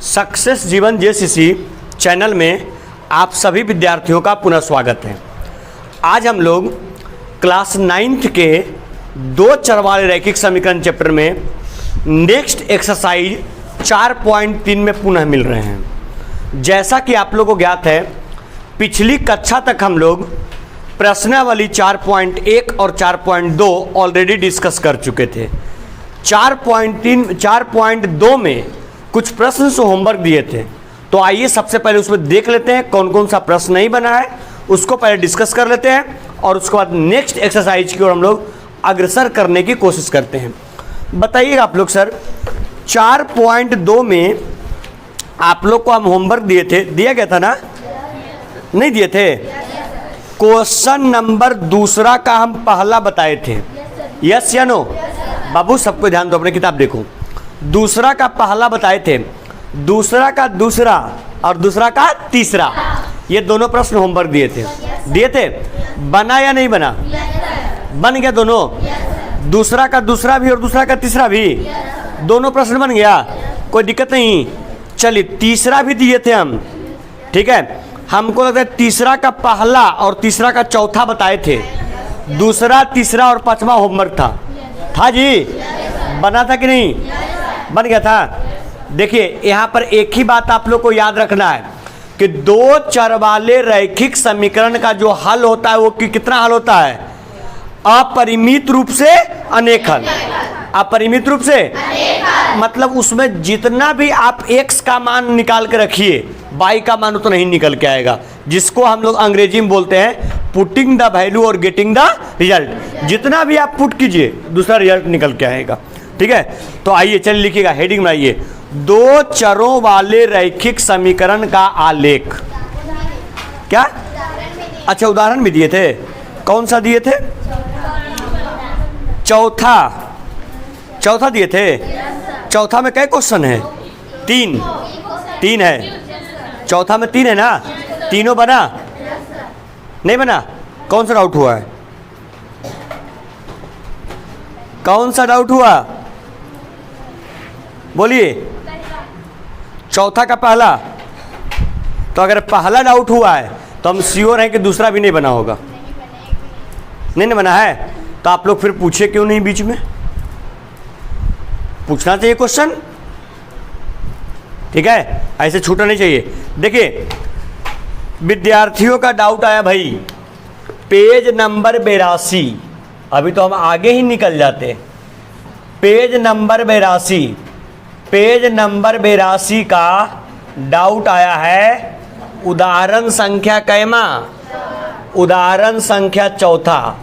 Success जीवन JCC channel में आप सभी विद्यार्थियों का पुनः स्वागत है। आज हम लोग क्लास 9th के दो चर वाले रैखिक समीकरण चैप्टर में नेक्स्ट एक्सरसाइज 4.3 में पुनः मिल रहे हैं। जैसा कि आप लोगों को ज्ञात है, पिछली कक्षा तक हम लोग प्रश्नावली 4.1 और 4.2 ऑलरेडी डिस्कस कर चुके थे। 4.2 में कुछ प्रश्न से होमवर्क दिए थे, तो आइए सबसे पहले उसमें देख लेते हैं कौन कौन सा प्रश्न नहीं बना है, उसको पहले डिस्कस कर लेते हैं और उसके बाद नेक्स्ट एक्सरसाइज की ओर हम लोग अग्रसर करने की कोशिश करते हैं। बताइएगा आप लोग सर, 4.2 में आप लोग को हम होमवर्क दिए थे, दिया गया था ना? नहीं दिए थे? क्वेश्चन नंबर दूसरा का हम पहला बताए थे, यस या नो? बाबू सबको ध्यान दो, अपने किताब देखो। दूसरा का पहला बताए थे, दूसरा का दूसरा और दूसरा का तीसरा, ये दोनों प्रश्न होमवर्क दिए थे। बना या नहीं बना? बन गया दोनों। दूसरा का दूसरा भी और दूसरा का तीसरा भी, दोनों प्रश्न बन गया, कोई दिक्कत नहीं। चलिए तीसरा भी दिए थे हम, ठीक है। हमको लगता है तीसरा का पहला और तीसरा का चौथा बताए थे। दूसरा, तीसरा और पांचवा होमवर्क था जी? बना था कि नहीं? बन गया था। देखिए यहाँ पर एक ही बात आप लोग को याद रखना है कि दो चर वाले रैखिक समीकरण का जो हल होता है वो कितना हल होता है? अपरिमित रूप से अनेक हल। अपरिमित रूप से मतलब उसमें जितना भी आप x का मान निकाल के रखिए, y का मान तो नहीं निकल के आएगा, जिसको हम लोग अंग्रेजी में बोलते हैं पुटिंग द वैल्यू और गेटिंग द रिजल्ट। जितना भी आप पुट कीजिए दूसरा रिजल्ट निकल के आएगा, ठीक है। तो आइए चलिए लिखिएगा, हेडिंग बनाइए, दो चरों वाले रैखिक समीकरण का आलेख। क्या? अच्छा उदाहरण भी दिए थे, कौन सा दिए थे? चौथा दिए थे। चौथा में कई क्वेश्चन है? तीन है। चौथा में 3 है ना? तीनों बना? नहीं बना? कौन सा डाउट हुआ है? कौन सा डाउट हुआ? बोलिए। चौथा का पहला। तो अगर पहला डाउट हुआ है तो हम श्योर हैं कि दूसरा भी नहीं बना होगा। नहीं बना है तो आप लोग फिर पूछे क्यों नहीं? बीच में पूछना चाहिए क्वेश्चन, ठीक है, ऐसे छूटना नहीं चाहिए। देखिए विद्यार्थियों का डाउट आया भाई, पेज नंबर 82, अभी तो हम आगे ही निकल जाते। पेज नंबर 82 का डाउट आया है, उदाहरण संख्या कैमा? उदाहरण संख्या चौथा,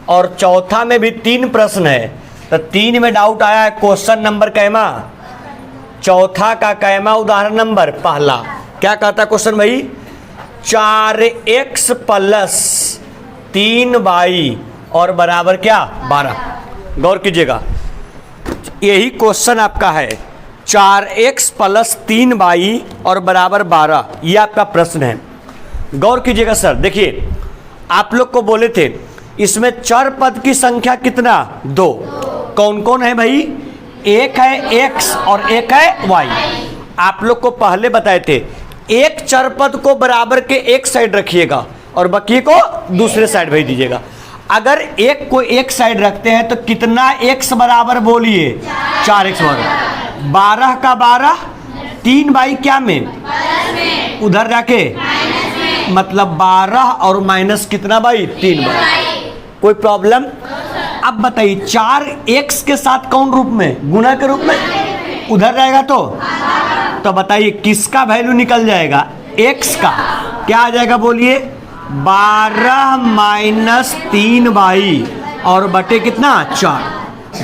और चौथा में भी 3 प्रश्न है, तो 3 में डाउट आया है। क्वेश्चन नंबर कैमा? चौथा का कैमा उदाहरण नंबर पहला। क्या कहता क्वेश्चन भाई? 4x + 3y और बराबर क्या? 12। गौर कीजिएगा, यही क्वेश्चन आपका है, 4x + 3y और बराबर 12, ये आपका प्रश्न है। गौर कीजिएगा सर, देखिए आप लोग को बोले थे इसमें चर पद की संख्या कितना? 2। कौन कौन है भाई? एक है x और एक है y। आप लोग को पहले बताए थे एक चर पद को बराबर के एक साइड रखिएगा और बाकी को दूसरे साइड भेज दीजिएगा। अगर एक को एक साइड रखते हैं तो कितना x बराबर? बोलिए 4x बराबर 12 का 12, 3y क्या में? उधर जाके मतलब 12 और माइनस कितना भाई? 3y। कोई प्रॉब्लम? अब बताइए 4x के साथ कौन रूप में? गुणा के रूप में। उधर जाएगा तो बताइए किसका वैल्यू निकल जाएगा? x का। क्या आ जाएगा बोलिए? 12 - 3y और बटे कितना? 4।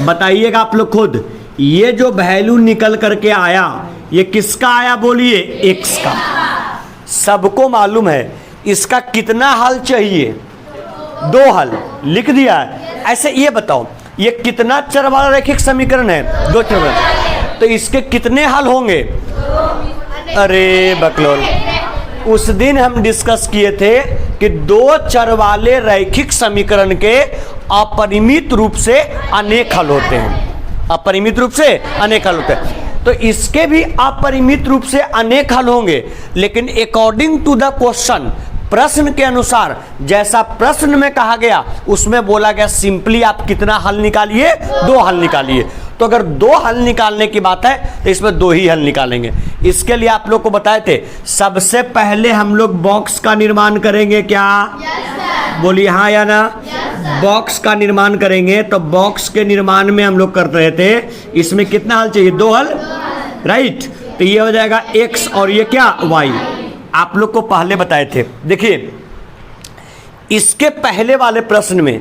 बताइएगा आप लोग खुद, ये जो वैल्यू निकल करके आया ये किसका आया? बोलिए x का। सबको मालूम है इसका कितना हल चाहिए? 2 हल लिख दिया है। ऐसे ये बताओ, ये कितना चर वाला रैखिक समीकरण है? 2 चर वाला, तो इसके कितने हल होंगे? अरे बकलोल, उस दिन हम डिस्कस किए थे कि 2 चर वाले रैखिक समीकरण के अपरिमित रूप से अनेक हल होते हैं। अपरिमित रूप से अनेक हल होते हैं। तो तो इसके भी अपरिमित रूप से अनेक हल होंगे, लेकिन अकॉर्डिंग टू द क्वेश्चन, प्रश्न के अनुसार जैसा प्रश्न में कहा गया उसमें बोला गया सिंपली आप कितना हल निकालिए, 2 हल निकालिए। तो अगर 2 हल निकालने की बात है तो इसमें 2 ही हल निकालेंगे। इसके लिए आप लोग को बताए थे सबसे पहले हम लोग बॉक्स का निर्माण करेंगे क्या? बोलिए हाँ या ना? बॉक्स का निर्माण करेंगे। तो बॉक्स के निर्माण में हम लोग करते रहे थे, इसमें कितना हल चाहिए? 2 हल, राइट। तो ये हो जाएगा x और ये क्या? y। आप लोग को पहले बताए थे। देखिए इसके पहले वाले प्रश्न में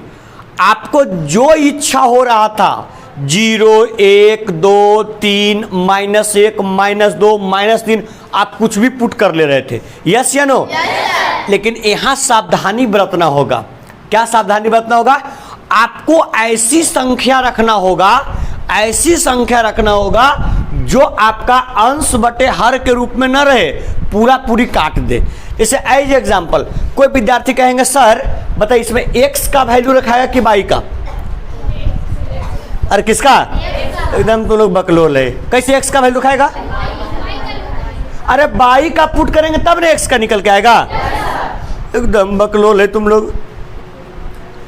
आपको जो इच्छा हो रहा था 0, 1, 2, 3, -1, -2, -3 आप कुछ भी पुट कर ले रहे थे, यस या नो? लेकिन यहाँ सावधानी बरतना होगा। क्या सावधानी बरतना होगा? आपको ऐसी संख्या रखना होगा, ऐसी संख्या रखना होगा जो आपका अंश बटे हर के रूप में न रहे, पूरा पूरी काट दे। जैसे एज एग्जाम्पल कोई विद्यार्थी कहेंगे सर बताइए इसमें x का वैल्यू रखाएगा कि y का? अरे किसका? एकदम तो लोग बकलोल है। कैसे x का वैल्यू रखाएगा? अरे y का पुट करेंगे तब ना x का निकल के आएगा। एकदम बकलोल है तुम लोग।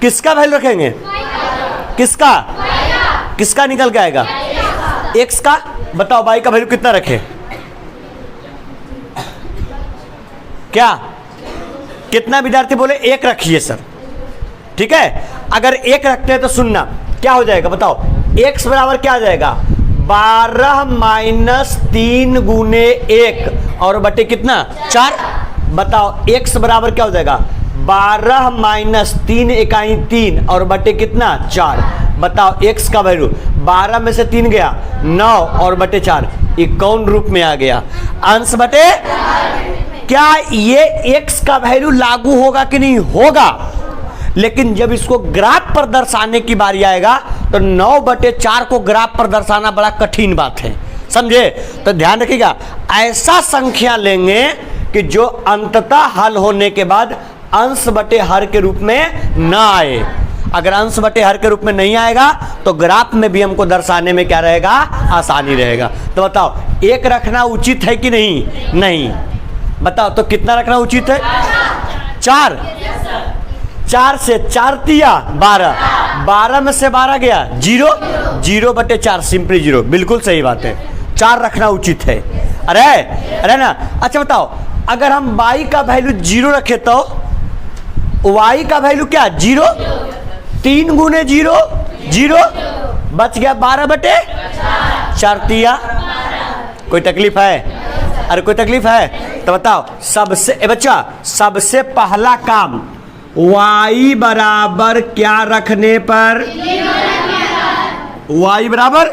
किसका वैल्यू रखेंगे? किसका? किसका निकल के आएगा? x का। बताओ y का वैल्यू कितना रखे? क्या कितना विद्यार्थी बोले? 1 रखिए सर, ठीक है। अगर 1 रखते हैं तो सुनना क्या हो जाएगा बताओ? x बराबर क्या आ जाएगा? 12 - 3 गुने 1 और बटे कितना? 4। बताओ x बराबर क्या हो जाएगा? 12 - 3 इकाई 3 और बटे कितना? 4। बताओ x का वैल्यू 12 में से 3 गया 9 और बटे 4, ये कौन रूप में आ गया? अंश बटे। क्या ये x का वैल्यू लागू होगा कि नहीं? होगा। लेकिन जब इसको ग्राफ पर दर्शाने की बारी आएगा तो 9/4 को ग्राफ पर दर्शाना बड़ा कठिन बात है, समझे? तो ध्यान रखिएगा, ऐसा संख्या लेंगे कि जो अंततः हल होने के बाद अंश बटे हर के रूप में ना आए। अगर अंश बटे हर के रूप में नहीं आएगा तो ग्राफ में भी हमको दर्शाने में क्या रहेगा? आसानी रहेगा। तो बताओ 1 रखना उचित है कि नहीं? नहीं। बताओ तो कितना रखना उचित है? 4। 4 से 4 तिया 12, 12 में से 12 गया 0, 0/4 सिंपली 0। बिल्कुल सही बात है, 4 रखना उचित है। अरे ना। अच्छा बताओ अगर हम y का वैल्यू 0 रखे तो y का वैल्यू क्या? 0। 3 गुने 0 0, बच गया 12/4 तिया। कोई तकलीफ है? अरे कोई तकलीफ है तो बताओ। सबसे बच्चा सबसे पहला काम y बराबर क्या रखने पर? y बराबर,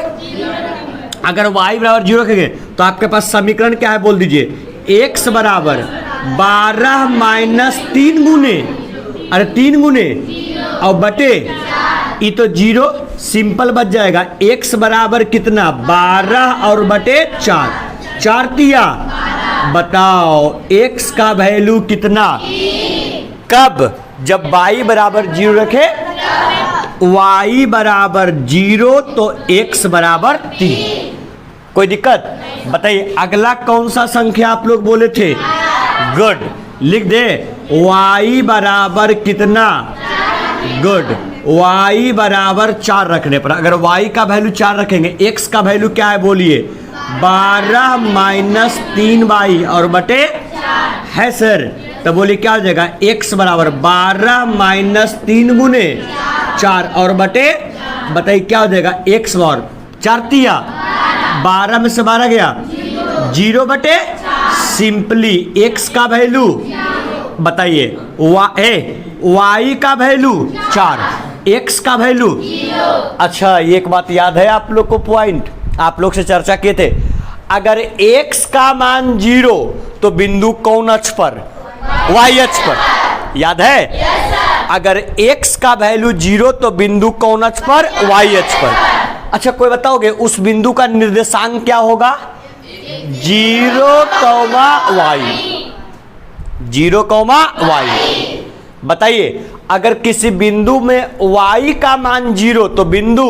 अगर y बराबर 0 रखेंगे तो आपके पास समीकरण क्या है बोल दीजिए? x बराबर 12 - 3 गुने, अरे 3 गुने और बटे ये तो 0 सिंपल बच जाएगा। x बराबर कितना? 12 और बटे 4, 4 तिया। बताओ x का वैल्यू कितना? कब? जब y बराबर 0 रखे, y बराबर 0 तो x बराबर 3। कोई दिक्कत? बताइए अगला कौन सा संख्या आप लोग बोले थे? गुड, लिख दे। y बराबर कितना? गुड, y बराबर 4 रखने पर, अगर y का वैल्यू 4 रखेंगे, x का वैल्यू क्या है बोलिए? 12 - 3y और बटे है सर। तो बोलिए क्या हो जाएगा? x बराबर 12 - 3 गुने 4 और बटे, बताइए क्या हो जाएगा? x बराबर 4 तिया 12 में से 12 गया 0 बटे सिंपली x का वैल्यू बताइए y का वैल्यू 4, x का वैल्यू। अच्छा एक बात याद है आप लोग को, पॉइंट आप लोग से चर्चा किए थे, अगर x का मान 0 तो बिंदु कौन अक्ष पर? y अक्ष पर, याद है? अगर x का वैल्यू 0 तो बिंदु कौन अक्ष पर? y अक्ष पर। अच्छा कोई बताओगे उस बिंदु का निर्देशांक क्या होगा? 0, y, 0, y। बताइए अगर किसी बिंदु में y का मान 0 तो बिंदु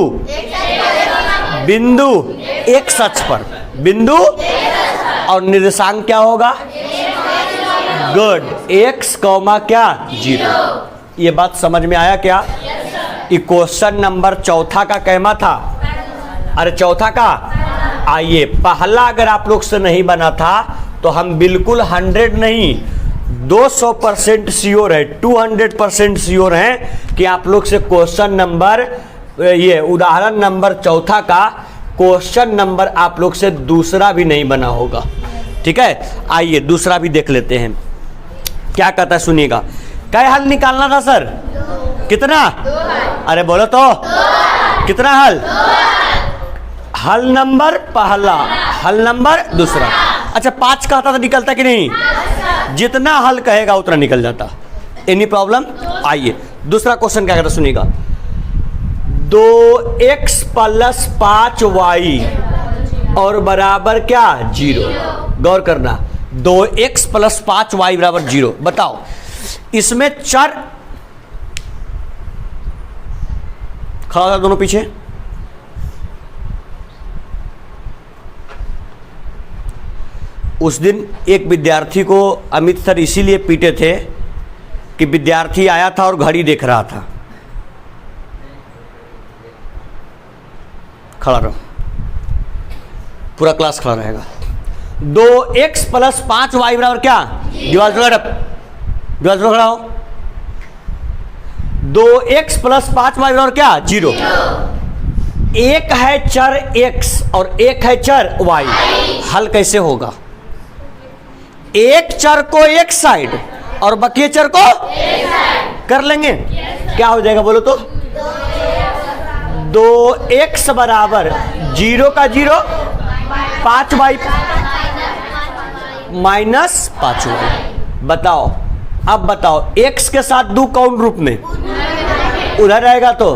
x अक्ष पर, बिंदु और निर्देशांक क्या होगा? गुड, x कॉमा क्या? 0। ये बात समझ में आया क्या? ये क्वेश्चन नंबर चौथा का कहमा था। अरे चौथा का, आइए पहला अगर आप लोग से नहीं बना था तो हम बिल्कुल 100 नहीं 200% श्योर है, 200% श्योर हैं कि आप लोग से क्वेश्चन नंबर, ये उदाहरण नंबर चौथा का क्वेश्चन नंबर आप लोग से दूसरा भी नहीं बना होगा। ठीक है, आइए दूसरा भी देख लेते हैं क्या कहता है, सुनिएगा। क्या हल निकालना था सर? कितना? अरे बोलो तो, कितना हल? हल नंबर पहला, हल नंबर दूसरा। अच्छा 5 कहता था, निकलता कि नहीं? जितना हल कहेगा उतना निकल जाता। Any problem? आइए दूसरा क्वेश्चन क्या कहता सुनिएगा। 2x + 5y और बराबर क्या? 0। गौर करना, 2x + 5y बराबर 0। बताओ इसमें चर, खड़ा था दोनों पीछे, उस दिन एक विद्यार्थी को अमित सर इसीलिए पीटे थे कि विद्यार्थी आया था और घड़ी देख रहा था। खड़ा रहो, पूरा क्लास खड़ा रहेगा। 2x + 5y बराबर क्या? दीवार खड़ा हो। 2x + 5y बराबर क्या? 0। एक है चर x और एक है चर y, हल कैसे होगा? एक चर को एक साइड और बाकी चर को कर लेंगे। क्या हो जाएगा बोलो तो? 2x बराबर 0 का 0, 5y माइनस 5y। बताओ, अब बताओ x के साथ 2 कौन रूप में? उधर रहेगा तो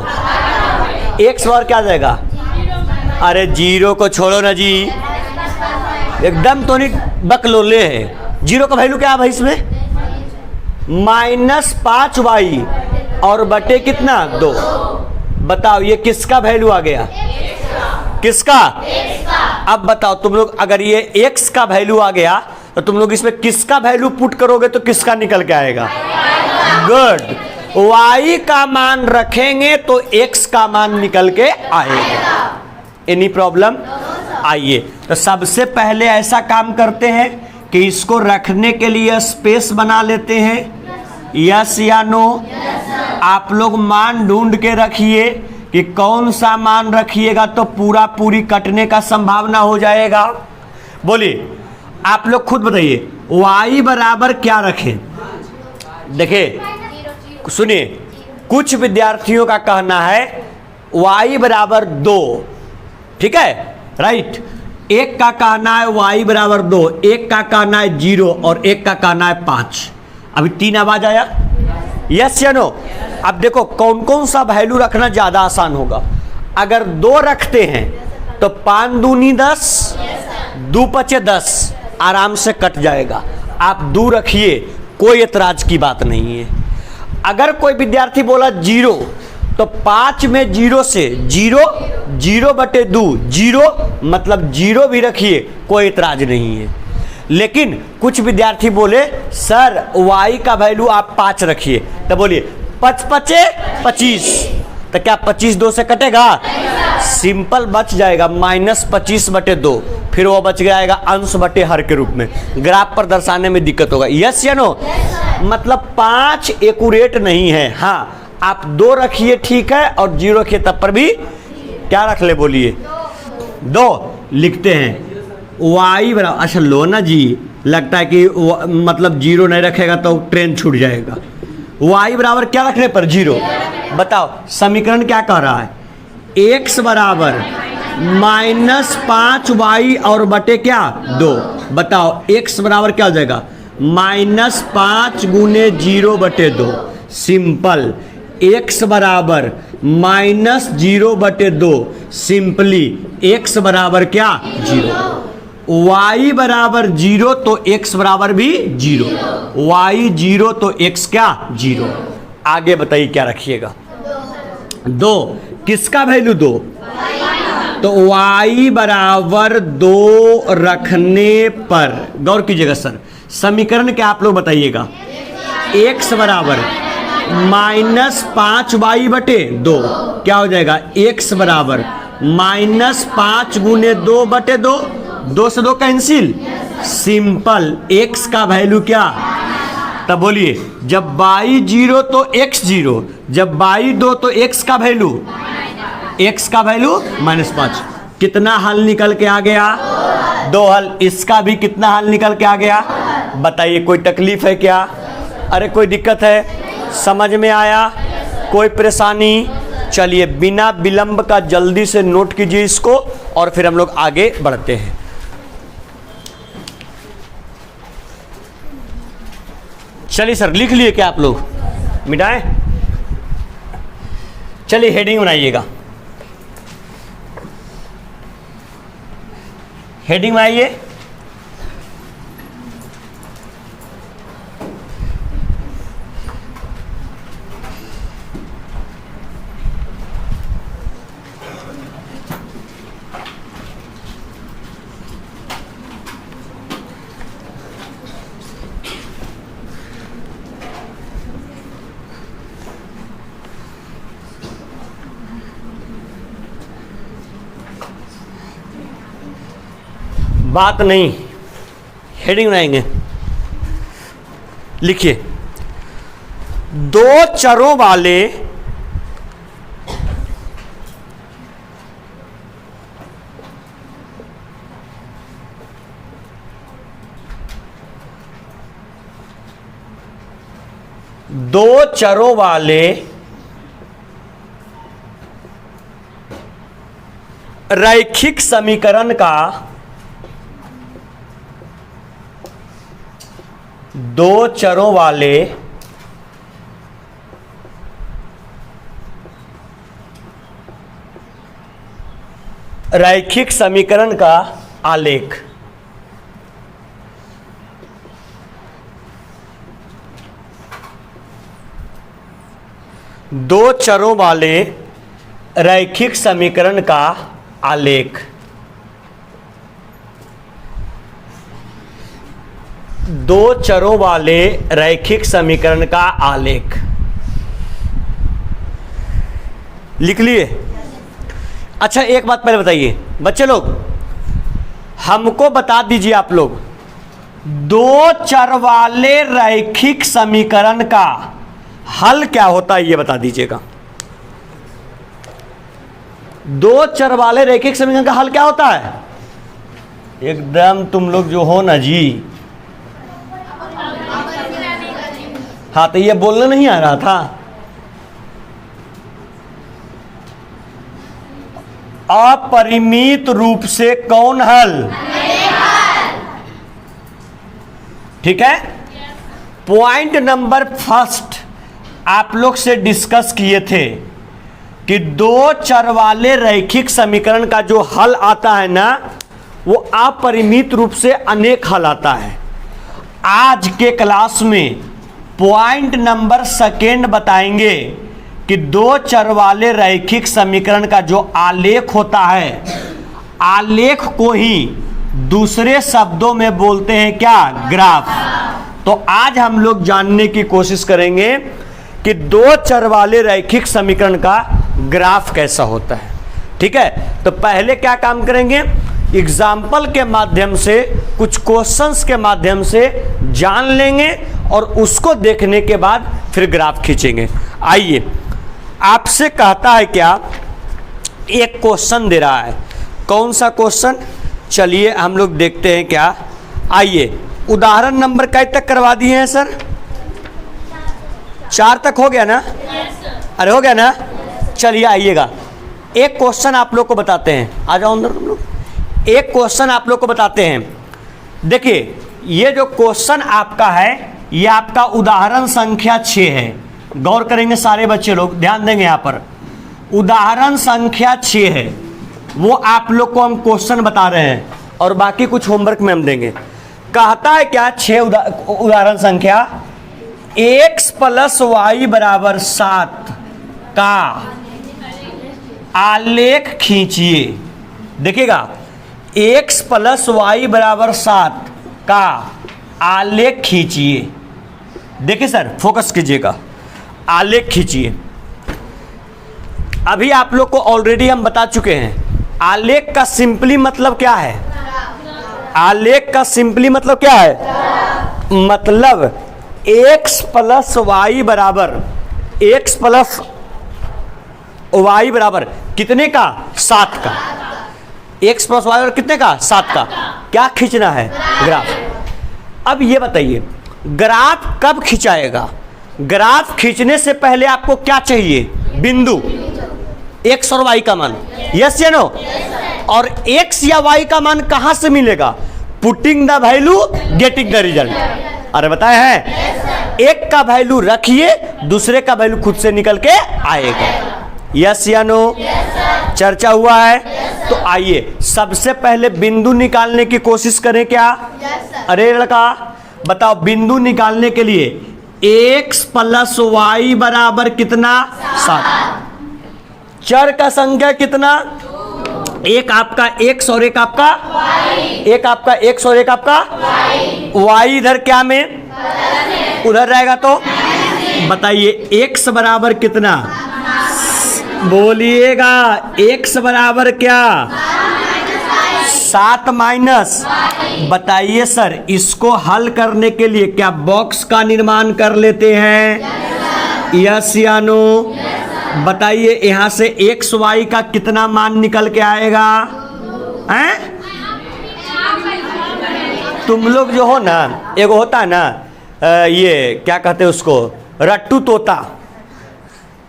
x बार क्या जाएगा? अरे 0 को छोड़ो ना जी, एकदम तो नहीं बकलोले है। 0 का वैल्यू क्या है भाई इसमें? -5y और बटे कितना? 2। बताओ ये किसका वैल्यू आ गया? किसका? अब बताओ तुम लोग, अगर ये x का वैल्यू आ गया तो तुम लोग इसमें किसका वैल्यू पुट करोगे तो किसका निकल के आएगा? गुड, y का मान रखेंगे तो x का मान निकल के आएगा। Any problem? आइए तो सबसे पहले ऐसा काम करते हैं कि इसको रखने के लिए स्पेस बना लेते हैं। यस या नो? आप लोग मान ढूंढ के रखिए कि कौन सा मान रखिएगा तो पूरी कटने का संभावना हो जाएगा। बोलिए आप लोग खुद बताइए, y बराबर क्या रखें? देखिए सुनिए, कुछ विद्यार्थियों का कहना है y बराबर 2, ठीक है, राइट। एक का कहना है y बराबर 2, एक का कहना है 0 और एक का कहना है 5। अभी 3 आवाज आया, यस या नो? अब देखो कौन कौन सा वैल्यू रखना ज्यादा आसान होगा। अगर 2 रखते हैं तो 5 दूनी 10, 2 पचे 10, आराम से कट जाएगा। आप 2 रखिए, कोई एतराज की बात नहीं है। अगर कोई विद्यार्थी बोला 0 तो 5 में 0 से 0 बटे 2, 0 मतलब 0 भी रखिए, कोई एतराज नहीं है। लेकिन कुछ विद्यार्थी बोले सर y का वैल्यू आप 5 रखिए, तो बोलिए 5 पचे 25, तो क्या 25 2 से कटेगा? सिंपल बच जाएगा -25 बटे 2, फिर वो बच जाएगा अंश बटे हर के रूप में। ग्राफ पर दर्शाने में दिक्कत होगा, यस या नो? मतलब 5 एक्यूरेट नहीं है। हाँ आप 2 रखिए ठीक है, और 0 रखिए तब पर भी क्या रख ले? बोलिए 2 लिखते हैं। y बराबर, अच्छा लो ना जी, लगता है कि मतलब 0 नहीं रखेगा तो ट्रेन छूट जाएगा। y बराबर क्या रखने पर? 0। बताओ समीकरण क्या कह रहा है? x बराबर -5y और बटे क्या? 2। बताओ x बराबर क्या हो जाएगा? -5 गुने 0 बटे 2। सिंपल। x बराबर -0 बटे 2, सिंपली x बराबर क्या? 0। y बराबर 0 तो x बराबर भी 0, y 0 तो x क्या? 0। आगे बताइए क्या रखिएगा? 2 किसका वैल्यू? 2 तो y बराबर 2 रखने पर, गौर कीजिएगा सर, समीकरण क्या आप लोग बताइएगा, x बराबर -5y बटे 2, क्या हो जाएगा, x बराबर -5 गुने 2 बटे 2, 2 से 2 कैंसिल, सिंपल, x का वैल्यू क्या, तब बोलिए जब y 0 तो x 0, जब y 2 तो x का वैल्यू, x का वैल्यू -5, कितना हल निकल के आ गया, 2 हल, इसका भी कितना हल निकल के आ गया, बताइए कोई तकलीफ है क्या, अरे कोई दिक्कत है, समझ में आया, कोई परेशानी, चलिए बिना विलंब का जल्दी से नोट कीजिए इसको और फिर हम लोग आगे बढ़ते हैं। चलिए सर लिख लिए क्या आप लोग, मिटाएं, चलिए हेडिंग बनाइएगा, हेडिंग बनाइए, बात नहीं, हेडिंग बनाएंगे, लिखिए 2 चरों वाले रैखिक समीकरण का 2 चरों वाले रैखिक समीकरण का आलेख, दो चरों वाले रैखिक समीकरण का आलेख, दो चरों वाले रैखिक समीकरण का आलेख लिख लिए। अच्छा एक बात पहले बताइए बच्चे लोग, हमको बता दीजिए आप लोग, दो चर वाले रैखिक समीकरण का हल क्या होता है ये बता दीजिएगा। दो चर वाले रैखिक समीकरण का हल क्या होता है? एकदम तुम लोग जो हो ना जी, हाँ तो ये बोलना नहीं आ रहा था। अपरिमित रूप से कौन हल? ठीक है। पॉइंट नंबर फर्स्ट आप लोग से डिस्कस किए थे कि दो चर वाले रैखिक समीकरण का जो हल आता है ना, वो अपरिमित रूप से अनेक हल आता है। आज के क्लास में पॉइंट नंबर सेकेंड बताएंगे कि दो चर वाले रैखिक समीकरण का जो आलेख होता है, आलेख को ही दूसरे शब्दों में बोलते हैं क्या? ग्राफ। तो आज हम लोग जानने की कोशिश करेंगे कि दो चर वाले रैखिक समीकरण का ग्राफ कैसा होता है। ठीक है, तो पहले क्या काम करेंगे, एग्जाम्पल के माध्यम से, कुछ क्वेश्चंस के माध्यम से जान लेंगे और उसको देखने के बाद फिर ग्राफ खींचेंगे। आइए, आपसे कहता है क्या, एक क्वेश्चन दे रहा है। कौन सा क्वेश्चन? चलिए हम लोग देखते हैं क्या। आइए, उदाहरण नंबर कै तक करवा दिए हैं सर? 4 तक हो गया ना? अरे हो गया ना? चलिए आइएगा, एक क्वेश्चन आप लोग को बताते हैं। आ जाओ अंदर तुम लोग। एक क्वेश्चन आप लोग को बताते हैं। देखिए, ये जो क्वेश्चन आपका है, ये आपका उदाहरण संख्या 6 है। गौर करेंगे सारे बच्चे लोग, ध्यान देंगे यहाँ पर। उदाहरण संख्या 6 है, वो आप लोग को हम क्वेश्चन बता रहे हैं और बाकी कुछ होमवर्क में हम देंगे। कहता है क्या, 6 उदाहरण संख्या, x + y = 7 का आलेख खींचिए। देखिएगा x प्लस वाई बराबर 7 का आलेख खींचिए। देखिए सर, फोकस कीजिएगा, आलेख खींचिए। अभी आप लोग को ऑलरेडी हम बता चुके हैं आलेख का सिंपली मतलब क्या है। आलेख का सिंपली मतलब क्या है? मतलब x प्लस वाई बराबर कितने का? 7 का। x प्लस वाई बराबर कितने का? 7 का। क्या खींचना है? ग्राफ। अब ये बताइए ग्राफ कब खिंचाएगा? ग्राफ खींचने से पहले आपको क्या चाहिए? बिंदु x और y का मान। यस या नो? और x या y का मान कहां से मिलेगा? Putting the value getting the result. अरे बताए हैं, एक का वैल्यू रखिए, दूसरे का वैल्यू खुद से निकल के आएगा। यस या नो? चर्चा हुआ है? तो आइए सबसे पहले बिंदु निकालने की कोशिश करें क्या? अरे लड़का बताओ, बिंदु निकालने के लिए x प्लस वाई बराबर कितना? 7। चर का संख्या कितना? एक आपका x और एक आपका y। एक आपका x और एक आपका y इधर क्या में? उधर रहेगा तो बताइए x बराबर कितना? बोलिएगा x बराबर क्या? 7 माइनस। बताइए सर, इसको हल करने के लिए क्या बॉक्स का निर्माण कर लेते हैं? यस या नो? बताइए यहां से एक्स वाई का कितना मान निकल के आएगा? हैं? तुम लोग जो हो ना, एगो होता है ना ये क्या कहते हैं उसको, रट्टू तोता।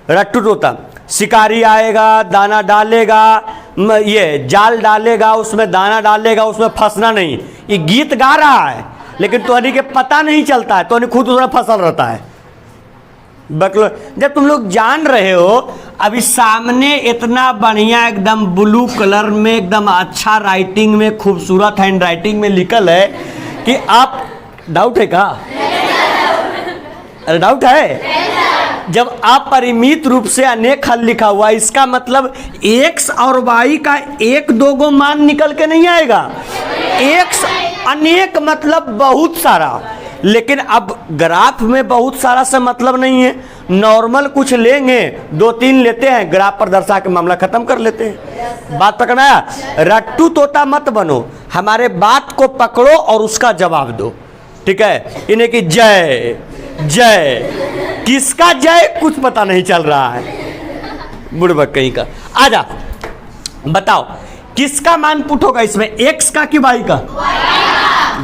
रट्टू तोता, शिकारी आएगा, दाना डालेगा, ये जाल डालेगा, उसमें दाना डालेगा, उसमें फंसना नहीं। ये गीत गा रहा है लेकिन तोहनी के पता नहीं चलता है, तोहनी खुद उसमें फसल रहता है। बकलो, जब तुम लोग जान रहे हो अभी सामने इतना बढ़िया एकदम ब्लू कलर में एकदम अच्छा राइटिंग में खूबसूरत हैंड राइटिंग में लिखल है कि आप, डाउट है का? अरे डाउट है? जब अपरिमित रूप से अनेक हल लिखा हुआ, इसका मतलब x और y का एक दो गो मान निकल के नहीं आएगा। x अनेक मतलब बहुत सारा, लेकिन अब ग्राफ में बहुत सारा से मतलब नहीं है। नॉर्मल कुछ लेंगे, 2-3 लेते हैं, ग्राफ पर दर्शा के मामला खत्म कर लेते हैं। बात पकड़ना है? रट्टू तोता मत बनो, हमारे बात को पकड़ो और उसका जवाब दो। ठीक है? इन्हें कि जय जय, किसका जय कुछ पता नहीं चल रहा है, बुड़बक कहीं का। आजा बताओ किसका मान पुट होगा इसमें, x का कि y का?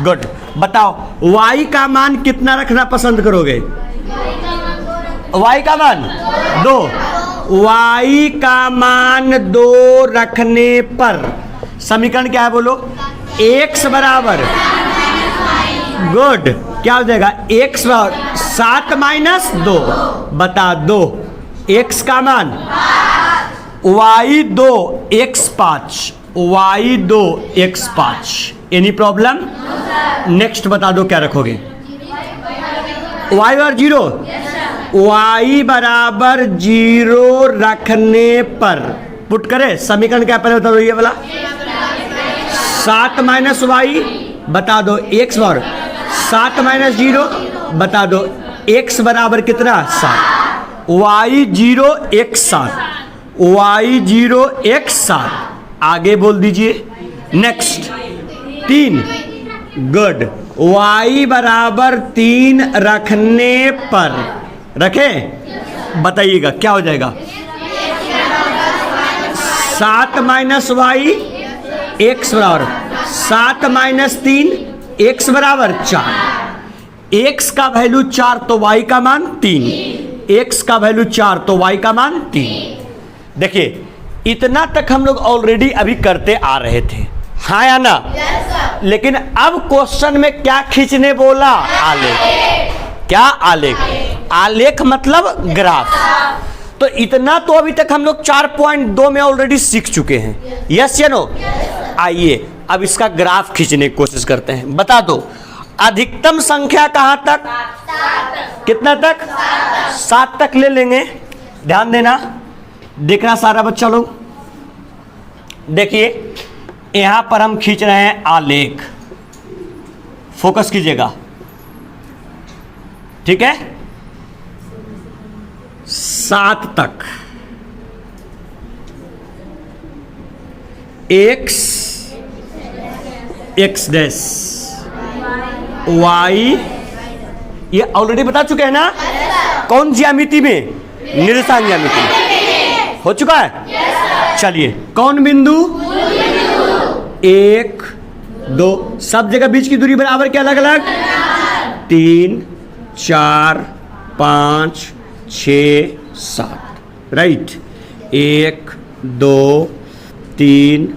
गुड। बताओ y का मान कितना रखना पसंद करोगे? y का मान 2। y का मान 2 रखने पर समीकरण क्या है बोलो? x बराबर, गुड, क्या हो जाएगा? x बराबर 7 माइनस 2 बता 2। x का मान y 2 x 5, y 2 x 5। Any problem? Next बता दो क्या रखोगे? y बराबर 0। y बराबर 0 रखने पर पुट करे समीकरण क्या? पहले बता दो ये वाला। 7 माइनस वाई बता दो, x बराबर 7 माइनस 0 बता दो, x बराबर कितना? 7। y 0 x 7, y 0 x 7। आगे बोल दीजिए। Next 3, good. y बराबर 3 रखने पर रखें, बताइएगा क्या हो जाएगा? 7 माइनस वाई, x बराबर 7 माइनस 3, x बराबर 4। x का वैल्यू 4 तो y का मान 3, x का वैल्यू 4 तो y का मान 3। देखिए इतना तक हम लोग ऑलरेडी अभी करते आ रहे थे, हाँ या ना? yes, लेकिन अब क्वेश्चन में क्या खींचने बोला? आलेख। क्या आलेख? आलेख मतलब ग्राफ। तो इतना तो अभी तक हम लोग 4.2 में ऑलरेडी सीख चुके हैं। यस या नो? आइए अब इसका ग्राफ खींचने की कोशिश करते हैं। बता दो अधिकतम संख्या कहां तक? 7 कितना तक? 7 तक ले लेंगे। ध्यान देना, देखना सारा बच्चा लोग। देखिए यहां पर हम खींच रहे हैं आलेख, फोकस कीजिएगा, ठीक है, 7 तक x x डैश y, ये ऑलरेडी बता चुके हैं ना, कौन ज्यामिति में, निर्देशांक ज्यामिति में हो चुका है। चलिए कौन बिंदु, 1 2, सब जगह बीच की दूरी बराबर क्या, अलग अलग, 3 4 5 6 7, राइट, 1 2 3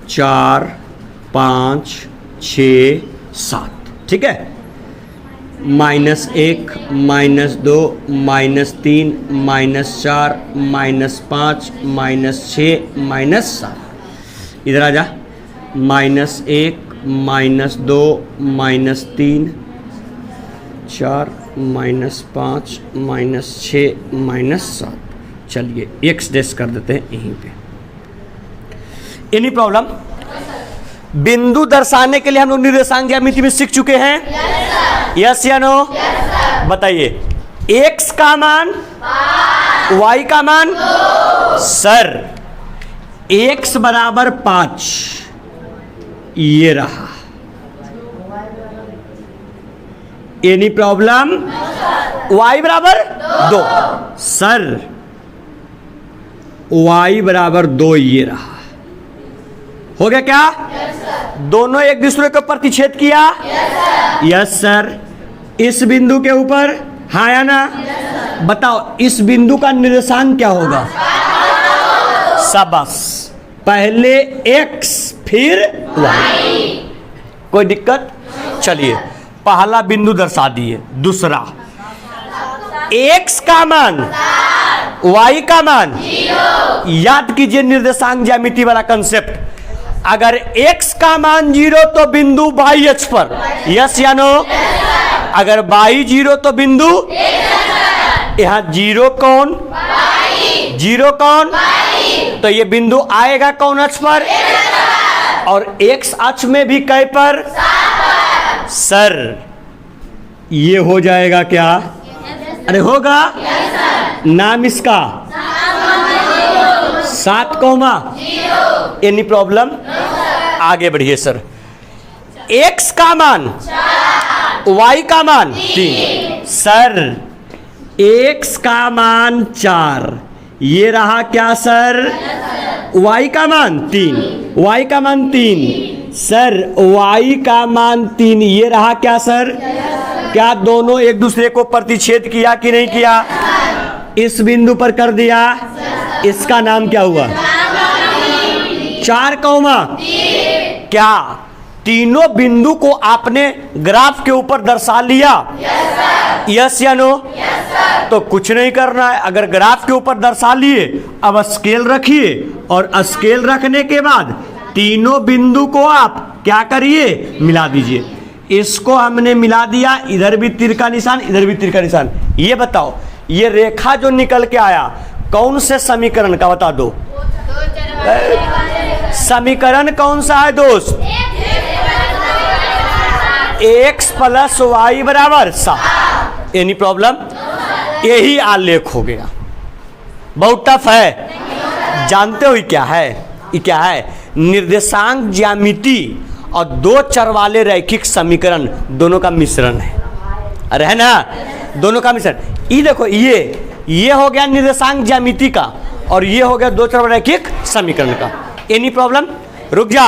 4 5 6 7, ठीक है, -1 -2 -3 -4 -5 -6 -7, इधर आ जा, -1 -2 -3 4 -5 -6 -7, चलिए x डैश कर देते हैं यहीं पे। Any problem? बिंदु दर्शाने के लिए हम लोग निर्देशांक ज्यामिति में सीख चुके हैं, यस या नो? बताइए, x का मान, y का मान, सर x बराबर 5 ये रहा, एनी प्रॉब्लम? y बराबर 2, सर y बराबर 2 ये रहा, हो गया क्या? दोनों एक दूसरे को प्रतिच्छेद किया, यस सर, इस बिंदु के ऊपर, हाँ या ना? बताओ इस बिंदु का निर्देशांक क्या होगा? शाबाश, पहले x फिर y, कोई दिक्कत? चलिए पहला बिंदु दर्शा दिए, दूसरा x का मान, y का मान, याद कीजिए निर्देशांक ज्यामिति वाला कंसेप्ट, अगर x का मान 0 तो बिंदु y अक्ष पर, यस या नो? अगर y 0 तो बिंदु, यहां 0 कौन, 0 कौन, तो ये बिंदु आएगा कौन अक्ष पर, और x अक्ष में भी कै पर, सर ये हो जाएगा क्या? अरे होगा, नाम इसका 7, एनी प्रॉब्लम? आगे बढ़िए सर, x का मान, y का मान 3, सर x का मान 4 ये रहा क्या सर? y का मान 3, y का मान 3, सर y का मान 3 ये रहा क्या सर? क्या दोनों एक दूसरे को प्रतिच्छेद किया कि नहीं किया? इस बिंदु पर कर दिया, इसका नाम क्या हुआ? 4, क्या तीनों बिंदु को आपने ग्राफ के ऊपर दर्शा लिया? यस या नो? तो कुछ नहीं करना है, अगर ग्राफ के ऊपर दर्शा लिए, अब स्केल रखिए, और स्केल रखने के बाद तीनों बिंदु को आप क्या करिए? मिला दीजिए। इसको हमने मिला दिया, इधर भी तीर का निशान, इधर भी तीर का निशान। ये बताओ, ये रेखा जो निकल के आया कौन से समीकरण का, बता दो। समीकरण कौन सा है दोस्त? x + y बराबर 7। Any problem? यही आलेख हो गया। बहुत टफ है, जानते हो ये क्या है? ये क्या है? निर्देशांक ज्यामिति और 2 चर वाले रैखिक समीकरण दोनों का मिश्रण है। अरे है ना, दोनों का मिश्रण। ये देखो, ये हो गया निर्देशांक ज्यामिति का, और ये हो गया 2 चर वाले रैखिक समीकरण का। Any problem? रुक जा,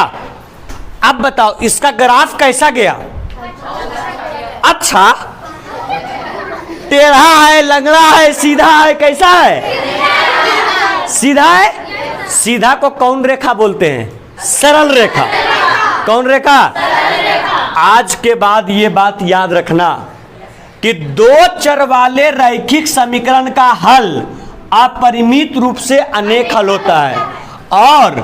अब बताओ इसका ग्राफ कैसा गया? अच्छा, टेढ़ा है, लंगड़ा है, सीधा है, कैसा है? सीधा है। सीधा को कौन रेखा बोलते हैं? सरल रेखा। कौन रेखा? आज के बाद ये बात याद रखना कि 2 चर वाले रैखिक समीकरण का हल अपरिमित रूप से अनेक हल होता है, और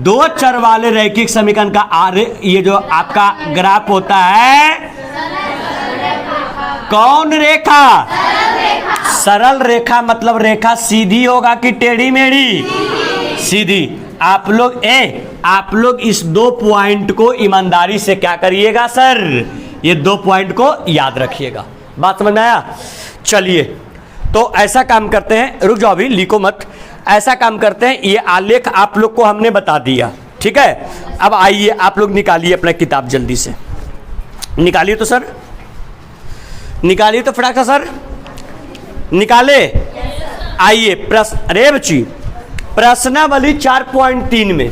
2 चर वाले रैखिक समीकरण का ये जो आपका ग्राफ होता है, कौन रेखा? सरल रेखा। मतलब रेखा सीधी होगा कि टेढ़ी मेढ़ी? सीधी। आप लोग इस 2 पॉइंट को ईमानदारी से क्या करिएगा सर, ये 2 पॉइंट को याद रखिएगा। बात समझ में आया? चलिए तो ऐसा काम करते हैं, रुक जाओ अभी लिखो मत, ऐसा काम करते हैं, ये आलेख आप लोग को हमने बता दिया, ठीक है। अब आइए आप लोग निकालिए अपना किताब, जल्दी से निकालिए तो सर, निकालिए तो फटाक से सर, निकाले। आइए प्रश्न, अरे बच्ची प्रश्नावली 4.3 में,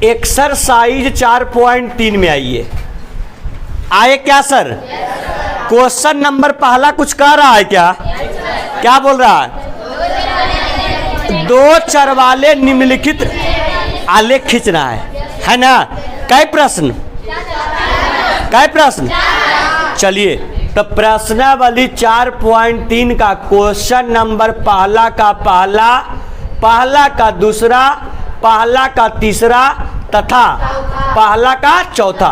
एक्सरसाइज 4.3 में आइए क्या सर? क्वेश्चन नंबर पहला कुछ कह रहा है क्या बोल रहा है? 2 चर वाले निम्नलिखित आलेख खींचना है ना? कै प्रश्न? चलिए तो प्रश्नावली 4.3 का क्वेश्चन नंबर पहला का दूसरा, पहला का तीसरा तथा पहला का चौथा,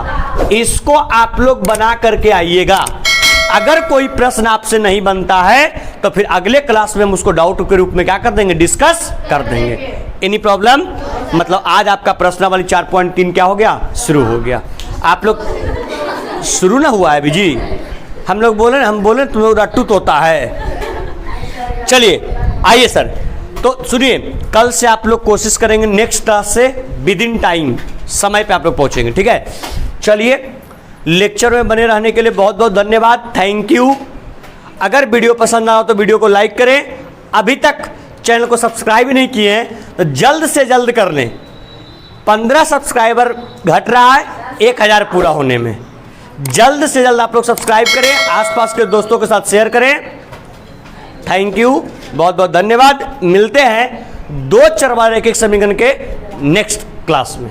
इसको आप लोग बना करके आइएगा। अगर कोई प्रश्न आपसे नहीं बनता है तो फिर अगले क्लास में हम उसको डाउट के रूप में क्या कर देंगे, डिस्कस कर देंगे। Any problem? मतलब आज आपका प्रश्नावली 4.3 क्या हो गया, शुरू हो गया। आप लोग शुरू ना हुआ है अभी जी, हम बोले तुम लोग रट्टू तोता है। चलिए आइए सर, तो सुनिए, कल से आप लोग कोशिश करेंगे नेक्स्ट क्लास से विद इन टाइम, समय पे आप लोग पहुंचेंगे, ठीक है। चलिए लेक्चर में बने रहने के लिए बहुत बहुत धन्यवाद, थैंक यू। अगर वीडियो पसंद आया तो वीडियो को लाइक करें, अभी तक चैनल को सब्सक्राइब नहीं किए हैं तो जल्द से जल्द कर लें। 15 सब्सक्राइबर घट रहा है 1000 पूरा होने में, जल्द से जल्द आप लोग सब्सक्राइब करें, आसपास के दोस्तों के साथ शेयर करें। थैंक यू, बहुत बहुत धन्यवाद। मिलते हैं 2 चर वाले एक समीकरण के नेक्स्ट क्लास में।